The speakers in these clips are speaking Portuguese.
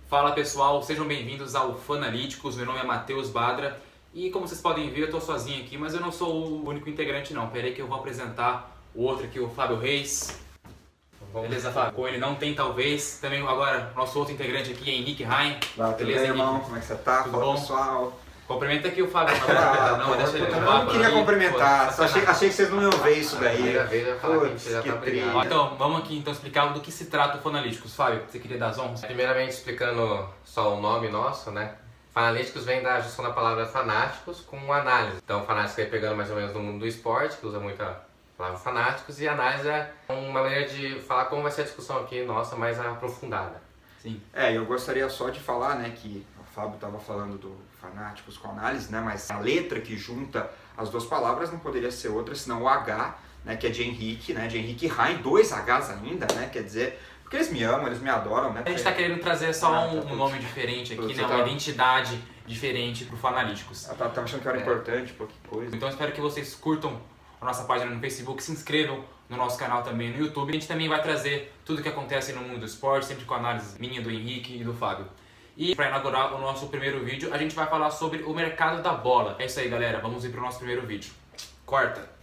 Fala pessoal, sejam bem-vindos ao Fanalytics. Meu nome é Matheus Badra e como vocês podem ver eu estou sozinho aqui, mas eu não sou o único integrante não. Pera aí que eu vou apresentar o outro aqui, o Fábio Reis. Beleza, Fábio? Com ele não tem talvez. Também agora nosso outro integrante aqui, Henrique Rain. Beleza, irmão? Como é que você tá? Tudo Fala, bom? Pessoal. Cumprimenta aqui o Fábio. Deixa ele eu não queria cumprimentar, só achei que vocês não iam ver isso daí. Primeira vez eu ia falar que a gente já tá brigando. Então, vamos aqui então explicar do que se trata o Fanalytics. Fábio, você queria dar as honras? Primeiramente explicando só o nome nosso, né? Fanalytics vem da junção da palavra fanáticos com análise. Então fanáticos aí pegando mais ou menos no mundo do esporte, que usa muito a palavra fanáticos, e análise é uma maneira de falar como vai ser a discussão aqui nossa mais aprofundada. Sim. Eu gostaria só de falar, né, que o Fábio estava falando do fanáticos com análise, né, mas a letra que junta as duas palavras não poderia ser outra senão o H, né, que é de Henrique, né, de Henrique Rain, 2 Hs ainda, né, quer dizer, porque eles me amam, eles me adoram, né. A gente está querendo trazer só um nome diferente aqui, né, uma identidade diferente para o Fanalytics. Tá achando que era importante, pô, que coisa. Então espero que vocês curtam a nossa página no Facebook, se inscrevam no nosso canal também no YouTube. A gente também vai trazer tudo o que acontece no mundo do esporte, sempre com análise minha, do Henrique e do Fábio. E para inaugurar o nosso primeiro vídeo, a gente vai falar sobre o mercado da bola. É isso aí, galera. Vamos ir para o nosso primeiro vídeo. Corta!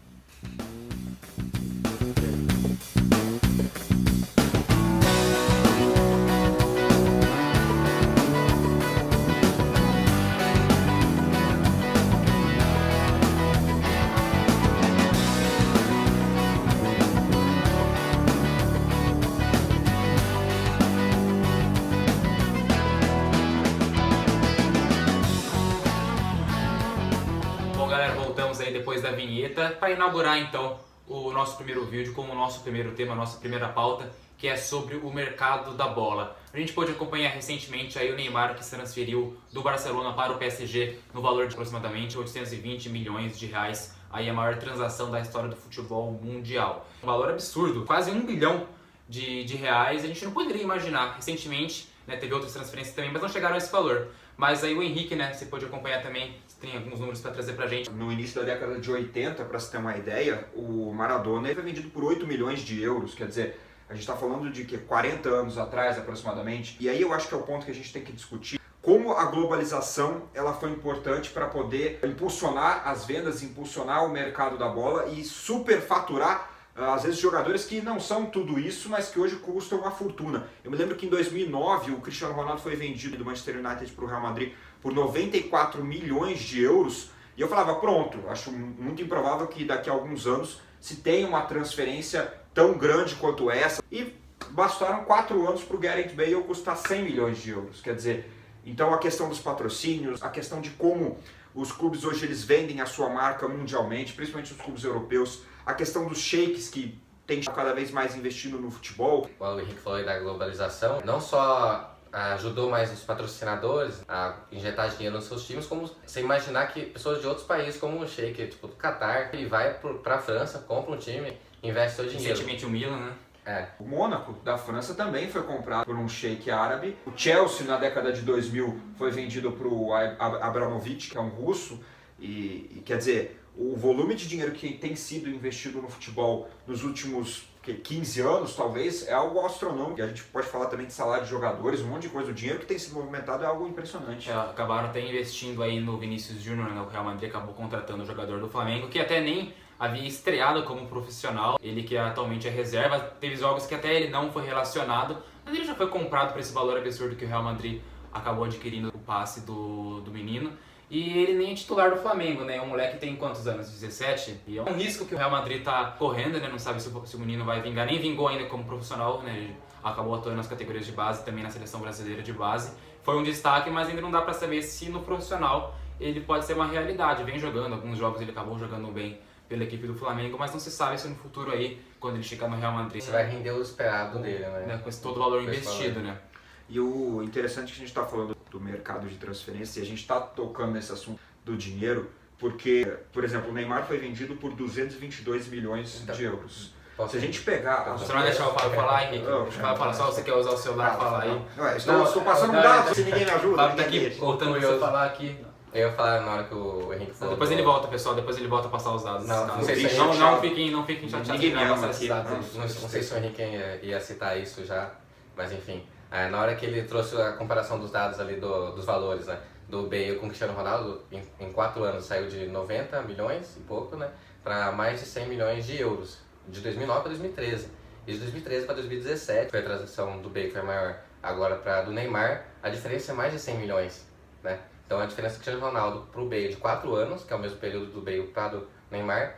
Bom, galera, voltamos aí depois da vinheta para inaugurar então o nosso primeiro vídeo com o nosso primeiro tema, a nossa primeira pauta, que é sobre o mercado da bola. A gente pôde acompanhar recentemente aí o Neymar, que se transferiu do Barcelona para o PSG no valor de aproximadamente 820 milhões de reais, aí a maior transação da história do futebol mundial. Um valor absurdo, quase 1 bilhão de reais, a gente não poderia imaginar. Recentemente, né, teve outras transferências também, mas não chegaram a esse valor. Mas aí o Henrique, né, você pode acompanhar também, tem alguns números para trazer pra gente. No início da década de 80, para você ter uma ideia, o Maradona foi vendido por 8 milhões de euros, quer dizer, a gente está falando de 40 anos atrás aproximadamente. E aí eu acho que é o ponto que a gente tem que discutir. Como a globalização ela foi importante para poder impulsionar as vendas, impulsionar o mercado da bola e superfaturar às vezes jogadores que não são tudo isso, mas que hoje custam uma fortuna. Eu me lembro que em 2009 o Cristiano Ronaldo foi vendido do Manchester United para o Real Madrid por 94 milhões de euros. E eu falava, pronto, acho muito improvável que daqui a alguns anos se tenha uma transferência tão grande quanto essa. E bastaram 4 anos para o Gareth Bale custar 100 milhões de euros. Quer dizer, então a questão dos patrocínios, a questão de como os clubes hoje eles vendem a sua marca mundialmente, principalmente os clubes europeus, a questão dos sheiks que tem cada vez mais investindo no futebol. O Henrique falou aí da globalização, não só ajudou mais os patrocinadores a injetar dinheiro nos seus times, como você imaginar que pessoas de outros países, como o Sheik, tipo do Qatar, ele vai para a França, compra um time, investe seu dinheiro. Recentemente o Milan, né? O Mônaco da França também foi comprado por um sheik árabe. O Chelsea na década de 2000 foi vendido para o Abramovich, que é um russo. E quer dizer, o volume de dinheiro que tem sido investido no futebol nos últimos 15 anos, talvez, é algo astronômico. E a gente pode falar também de salário de jogadores, um monte de coisa. O dinheiro que tem sido movimentado é algo impressionante. Acabaram até investindo aí no Vinícius Júnior, né? O Real Madrid acabou contratando o jogador do Flamengo, que até nem havia estreado como profissional. Ele que atualmente é reserva, teve jogos que até ele não foi relacionado, mas ele já foi comprado por esse valor absurdo que o Real Madrid acabou adquirindo o passe do menino. E ele nem é titular do Flamengo, né? O moleque tem quantos anos? 17? E é um risco que o Real Madrid tá correndo, né? Não sabe se o menino vai vingar. Nem vingou ainda como profissional, né? Ele acabou atuando nas categorias de base, também na seleção brasileira de base. Foi um destaque, mas ainda não dá pra saber se no profissional ele pode ser uma realidade. Vem jogando, alguns jogos ele acabou jogando bem pela equipe do Flamengo, mas não se sabe se no futuro aí, quando ele chegar no Real Madrid, Você vai render o esperado dele, né? Com esse todo o valor investido, né? E o interessante é que a gente está falando do mercado de transferência e a gente está tocando nesse assunto do dinheiro, porque, por exemplo, o Neymar foi vendido por 222 milhões de euros. Se a gente pegar... Você não vai deixar o Fábio falar, Henrique? Deixa o Fábio falar, só você quer usar o celular, fala aí. Estou passando um dado, se ninguém me ajuda. O Fábio tá aqui voltando eu falar aqui. Eu ia falar na hora que o Henrique falou. Depois ele volta, pessoal, depois ele volta a passar os dados. Não fiquem chateados. Ninguém me ama aqui. Não sei se o Henrique ia citar isso já, mas enfim. Na hora que ele trouxe a comparação dos dados ali dos valores, né? Do Bale com o Cristiano Ronaldo, em 4 anos saiu de 90 milhões e pouco, né? Para mais de 100 milhões de euros, de 2009 para 2013. E de 2013 para 2017, foi a transação do Bale que foi maior. Agora para do Neymar, a diferença é mais de 100 milhões, né? Então a diferença do Cristiano Ronaldo para o Bale de 4 anos, que é o mesmo período do Bale para do Neymar,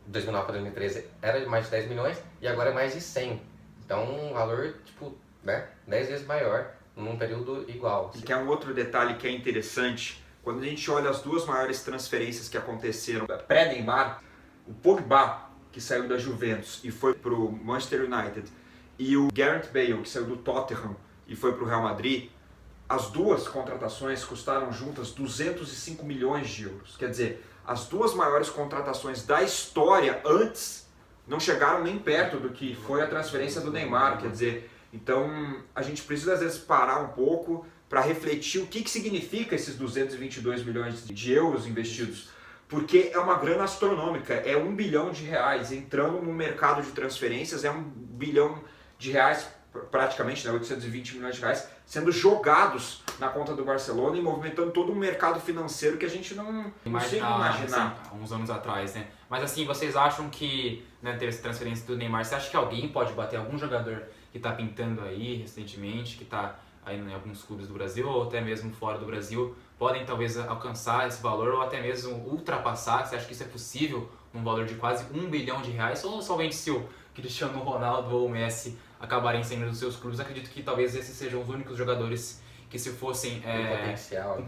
de 2009 para 2013 era de mais de 10 milhões e agora é mais de 100. Então um valor, tipo, né, 10 vezes maior num período igual. E que é um outro detalhe que é interessante, quando a gente olha as duas maiores transferências que aconteceram pré-Neymar, o Pogba, que saiu da Juventus e foi para o Manchester United, e o Gareth Bale, que saiu do Tottenham e foi para o Real Madrid, as duas contratações custaram juntas 205 milhões de euros. Quer dizer, as duas maiores contratações da história antes não chegaram nem perto do que foi a transferência do Neymar. Quer dizer, então a gente precisa às vezes parar um pouco para refletir o que significa esses 222 milhões de euros investidos. Porque é uma grana astronômica, é R$1 bilhão entrando no mercado de transferências, é R$1 bilhão praticamente, né, 820 milhões de reais, sendo jogados na conta do Barcelona e movimentando todo um mercado financeiro que a gente não consegue imaginar. Assim, uns anos atrás, né? Mas assim, vocês acham que, né, teve essa transferência do Neymar, você acha que alguém pode bater algum jogador que está pintando aí recentemente, que está aí em alguns clubes do Brasil ou até mesmo fora do Brasil, podem talvez alcançar esse valor ou até mesmo ultrapassar? Você acha que isso é possível, um valor de quase R$1 bilhão? Ou somente se o Cristiano Ronaldo ou o Messi acabarem saindo dos seus clubes? Acredito que talvez esses sejam os únicos jogadores que, se fossem potencial,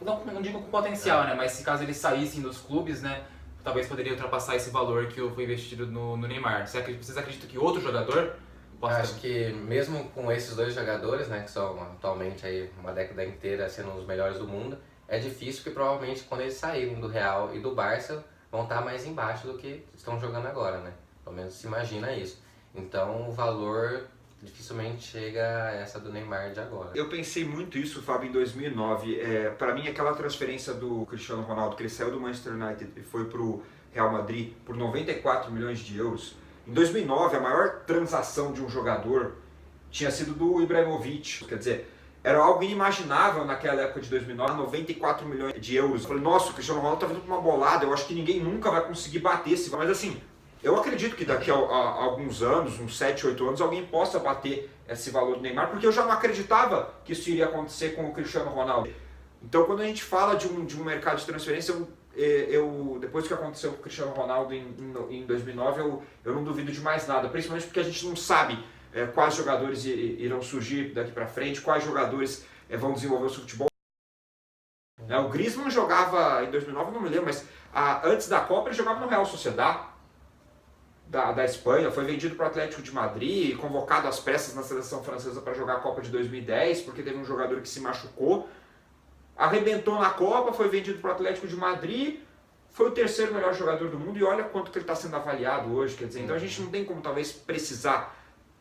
não digo com potencial, né, mas se caso eles saíssem dos clubes, né, talvez poderia ultrapassar esse valor que foi investido no Neymar. Vocês acreditam que outro jogador possa? Acho que mesmo com esses dois jogadores, né, que são atualmente aí uma década inteira sendo os melhores do mundo, é difícil, porque provavelmente quando eles saírem do Real e do Barça vão estar mais embaixo do que estão jogando agora, né? Pelo menos se imagina isso. Então o valor dificilmente chega a essa do Neymar de agora. Eu pensei muito isso, Fábio, em 2009. Para mim, aquela transferência do Cristiano Ronaldo, que ele saiu do Manchester United e foi para o Real Madrid por 94 milhões de euros. Em 2009, a maior transação de um jogador tinha sido do Ibrahimovic. Quer dizer, era algo inimaginável naquela época de 2009, 94 milhões de euros. Eu falei, nossa, o Cristiano Ronaldo está vindo para uma bolada, eu acho que ninguém nunca vai conseguir bater esse. Mas assim, eu acredito que daqui a alguns anos, uns 7, 8 anos, alguém possa bater esse valor do Neymar, porque eu já não acreditava que isso iria acontecer com o Cristiano Ronaldo. Então, quando a gente fala de um mercado de transferência, depois que aconteceu com o Cristiano Ronaldo em 2009, eu não duvido de mais nada, principalmente porque a gente não sabe quais jogadores irão surgir daqui para frente, quais jogadores vão desenvolver o seu futebol. O Griezmann jogava em 2009, eu não me lembro, mas antes da Copa ele jogava no Real Sociedad da Espanha, foi vendido para o Atlético de Madrid, convocado às pressas na seleção francesa para jogar a Copa de 2010, porque teve um jogador que se machucou, arrebentou na Copa, foi vendido para o Atlético de Madrid, foi o terceiro melhor jogador do mundo e olha quanto que ele está sendo avaliado hoje, quer dizer, então a gente não tem como talvez precisar.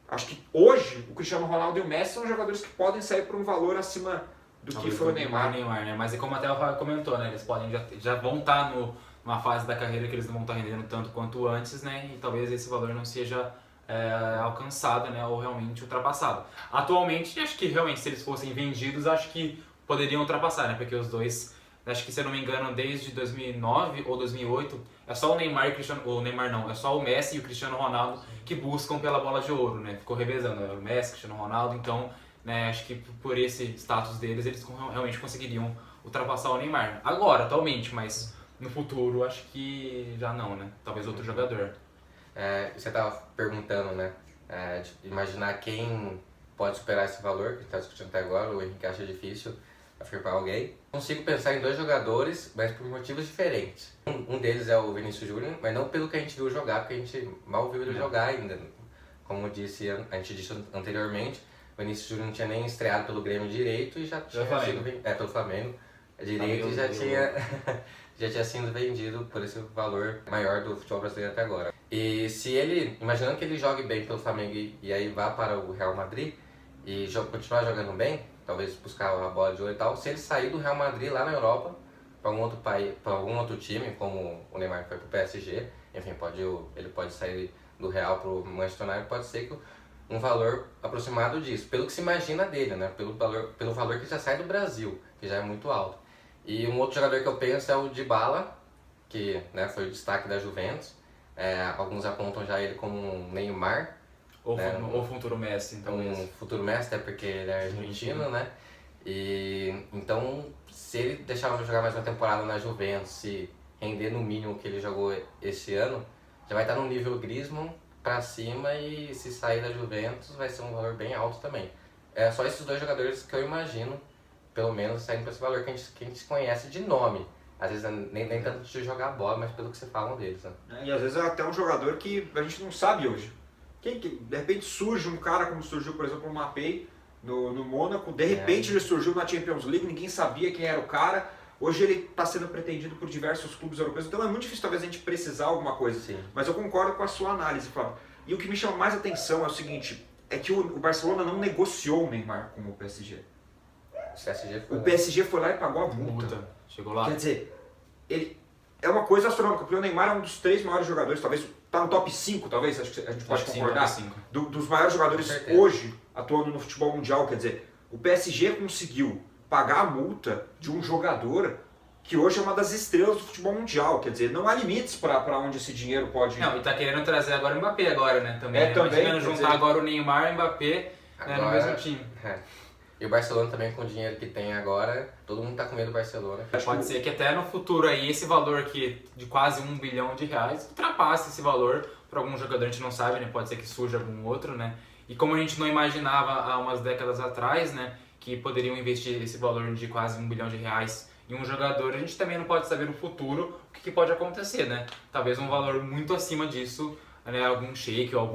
Acho que hoje o Cristiano Ronaldo e o Messi são jogadores que podem sair por um valor acima do que foi o Neymar. Né? Mas é como até o Rafa comentou, né? Eles podem já vão estar numa fase da carreira que eles não vão estar rendendo tanto quanto antes, né? E talvez esse valor não seja alcançado, né? Ou realmente ultrapassado. Atualmente, acho que realmente se eles fossem vendidos, acho que poderiam ultrapassar, né? Porque os dois, acho que se eu não me engano, desde 2009 ou 2008, é só o Neymar e o Cristiano... O Neymar não, é só o Messi e o Cristiano Ronaldo que buscam pela bola de ouro, né? Ficou revezando, o Messi, o Cristiano Ronaldo, então, né, acho que por esse status deles, eles realmente conseguiriam ultrapassar o Neymar. Agora, atualmente, mas no futuro, acho que já não, né? Talvez outro jogador. Você estava perguntando, né? De imaginar quem pode superar esse valor que a gente está discutindo até agora. O Henrique acha difícil afirmar alguém. Consigo pensar em dois jogadores, mas por motivos diferentes. Um deles é o Vinícius Júnior, mas não pelo que a gente viu jogar, porque a gente mal viu ele jogar ainda. Como a gente disse anteriormente, o Vinícius Júnior não tinha nem estreado pelo Grêmio direito e já tinha sido pelo Flamengo direito e já tinha sido vendido por esse valor maior do futebol brasileiro até agora. E se ele, imaginando que ele jogue bem pelo Flamengo e aí vá para o Real Madrid e continuar jogando bem, talvez buscar a bola de ouro e tal, se ele sair do Real Madrid lá na Europa para algum outro país, para algum outro time, como o Neymar foi para o PSG, enfim, ele pode sair do Real para o Manchester United, pode ser que um valor aproximado disso, pelo que se imagina dele, né? Pelo valor que já sai do Brasil, que já é muito alto. E um outro jogador que eu penso é o Dybala, que, né, foi o destaque da Juventus. Alguns apontam já ele como um Neymar. Ou futuro Messi, então. Um futuro Messi, até porque ele é argentino, né? E então, se ele deixar jogar mais uma temporada na Juventus, se render no mínimo que ele jogou esse ano, já vai estar no nível Griezmann pra cima, e se sair da Juventus vai ser um valor bem alto também. É só esses dois jogadores que eu imagino, pelo menos, saindo para esse valor que a gente conhece de nome. Às vezes nem tanto de jogar bola, mas pelo que você falam deles, né? E às vezes é até um jogador que a gente não sabe hoje. Que de repente surge um cara como surgiu, por exemplo, o Mbappé no Mônaco, de repente ele surgiu na Champions League, ninguém sabia quem era o cara. Hoje ele está sendo pretendido por diversos clubes europeus, então é muito difícil talvez a gente precisar alguma coisa. Sim. Mas eu concordo com a sua análise, Flávio. E o que me chama mais atenção é o seguinte, é que o Barcelona não negociou o Neymar com o PSG. O PSG foi lá e pagou a multa. Chegou lá. Quer dizer, ele é uma coisa astronômica, porque o Neymar é um dos 3 maiores jogadores, talvez está no top 5, talvez, acho que a gente pode concordar, dos maiores jogadores hoje atuando no futebol mundial. Quer dizer, o PSG conseguiu pagar a multa de um jogador que hoje é uma das estrelas do futebol mundial. Quer dizer, não há limites para onde esse dinheiro pode ir. Não, e tá querendo trazer agora o Mbappé agora, né? Também. Também. Juntar agora o Neymar e o Mbappé agora, no mesmo time. E o Barcelona também, com o dinheiro que tem agora, todo mundo tá com medo do Barcelona. Pode ser que até no futuro aí esse valor aqui de quase R$1 bilhão ultrapasse esse valor para algum jogador, a gente não sabe, né? Pode ser que surja algum outro, né? E como a gente não imaginava há umas décadas atrás, né, que poderiam investir esse valor de quase R$1 bilhão em um jogador, a gente também não pode saber no futuro o que pode acontecer, né? Talvez um valor muito acima disso, né, algum shake ou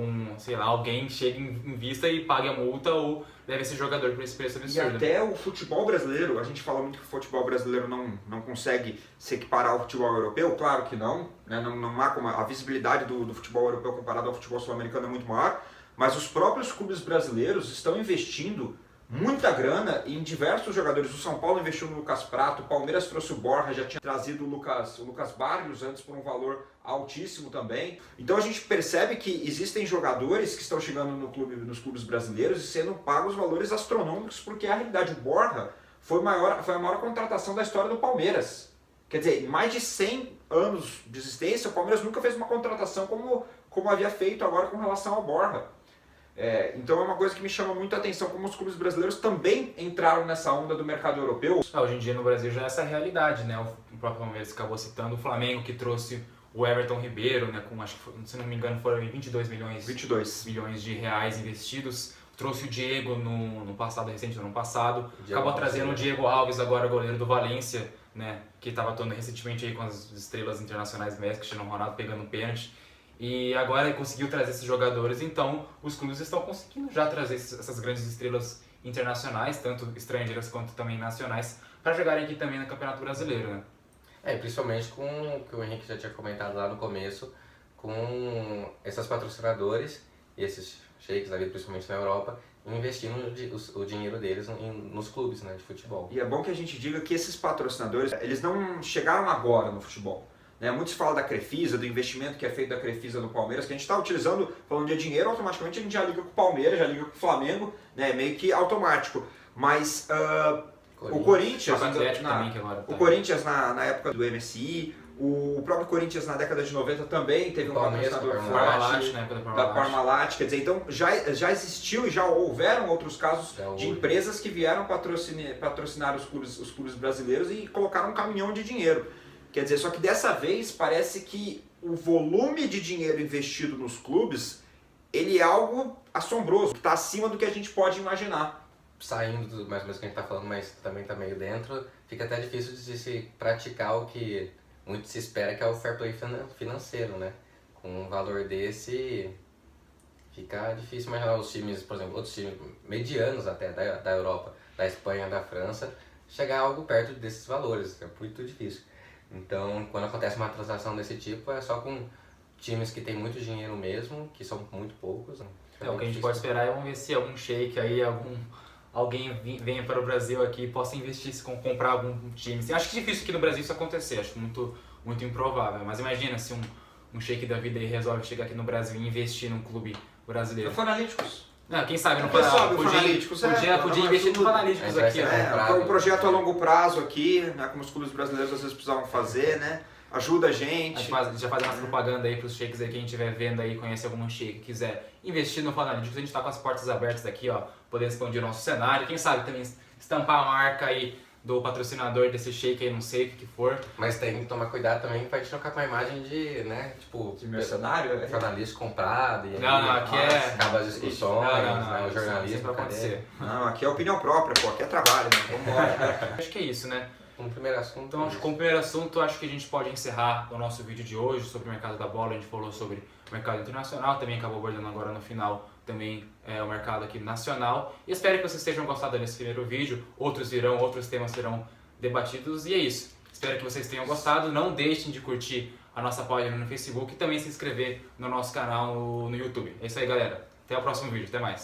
alguém chegue em vista e pague a multa ou leve esse jogador por esse preço absurdo. E até o futebol brasileiro, a gente fala muito que o futebol brasileiro não consegue se equiparar ao futebol europeu, claro que não, né? Não há como a visibilidade do futebol europeu comparado ao futebol sul-americano é muito maior, mas os próprios clubes brasileiros estão investindo muita grana em diversos jogadores. O São Paulo investiu no Lucas Prato, o Palmeiras trouxe o Borja, já tinha trazido o Lucas Barrios antes por um valor altíssimo também. Então a gente percebe que existem jogadores que estão chegando nos clubes brasileiros e sendo pagos valores astronômicos, porque a realidade, o Borja foi a maior contratação da história do Palmeiras. Quer dizer, em mais de 100 anos de existência, o Palmeiras nunca fez uma contratação como havia feito agora com relação ao Borja. Então é uma coisa que me chama muito a atenção, como os clubes brasileiros também entraram nessa onda do mercado europeu. Hoje em dia no Brasil já é essa realidade, né? O próprio Palmeiras acabou citando o Flamengo, que trouxe o Everton Ribeiro, né? Com, acho que, se não me engano, foram 22 milhões de reais investidos. Trouxe o Diego no passado recente, no ano passado. Acabou trazendo o Diego Alves, agora goleiro do Valência, né? Que estava atuando recentemente aí com as estrelas internacionais Messi, Cristiano Ronaldo pegando um pênalti. E agora ele conseguiu trazer esses jogadores, então os clubes estão conseguindo já trazer essas grandes estrelas internacionais, tanto estrangeiras quanto também nacionais, para jogarem aqui também no Campeonato Brasileiro, né? Principalmente com o que o Henrique já tinha comentado lá no começo, com esses patrocinadores e esses sheiks ali, principalmente na Europa, investindo o dinheiro deles nos clubes, né, de futebol. E é bom que a gente diga que esses patrocinadores, eles não chegaram agora no futebol. Muito se fala da Crefisa, do investimento que é feito da Crefisa no Palmeiras, que a gente está utilizando, falando de dinheiro, automaticamente a gente já liga com o Palmeiras, já liga com o Flamengo, né, meio que automático. Mas o Corinthians, na época do MSI, o próprio Corinthians na década de 90 também teve um patrocinador forte da Parmalat, quer dizer, então já existiu e já houveram outros casos de empresas que vieram patrocinar os clubes brasileiros e colocaram um caminhão de dinheiro. Quer dizer, só que dessa vez parece que o volume de dinheiro investido nos clubes, ele é algo assombroso, que está acima do que a gente pode imaginar. Saindo mais ou menos do que a gente está falando, mas também está meio dentro, fica até difícil de se praticar o que muito se espera, que é o fair play financeiro, né? Com um valor desse, fica difícil imaginar os times, por exemplo, outros times medianos até da Europa, da Espanha, da França, chegar a algo perto desses valores, é muito difícil. Então, quando acontece uma transação desse tipo, é só com times que tem muito dinheiro mesmo, que são muito poucos. Né? O que a gente pode esperar é vamos ver se algum shake aí, alguém venha para o Brasil aqui e possa investir, comprar algum time. Acho que é difícil aqui no Brasil isso acontecer, acho muito improvável. Mas imagina se um shake da vida aí resolve chegar aqui no Brasil e investir num clube brasileiro. Fanáticos. Não, quem sabe não Quem sabe o Fanalytics, podia investir no Fanalytics aqui, né? Um projeto a longo prazo aqui, né, como os clubes brasileiros às vezes precisavam fazer, né? Ajuda a gente. Já fazer umas propaganda aí pros shakes aí, quem estiver vendo aí, conhece algum shake, quiser investir no Fanalytics, a gente tá com as portas abertas aqui, ó, poder expandir o nosso cenário. Quem sabe também estampar a marca aí do patrocinador desse shake aí, não sei o que for. Mas tem que tomar cuidado também pra gente não ficar com a imagem de, né, tipo... De mercenário? Jornalista comprado e aí... Não, aqui acaba as discussões, não, o jornalismo... Não vai acontecer. Não, aqui é opinião própria, pô, aqui é trabalho, né? Vamos embora. Acho que é isso, né? Um primeiro assunto... Então, como primeiro assunto, acho que a gente pode encerrar o nosso vídeo de hoje sobre o mercado da bola. A gente falou sobre o mercado internacional, também acabou abordando agora no final também o mercado aqui nacional. E espero que vocês tenham gostado desse primeiro vídeo. Outros virão, outros temas serão debatidos e é isso. Espero que vocês tenham gostado. Não deixem de curtir a nossa página no Facebook e também se inscrever no nosso canal no YouTube. É isso aí, galera. Até o próximo vídeo. Até mais.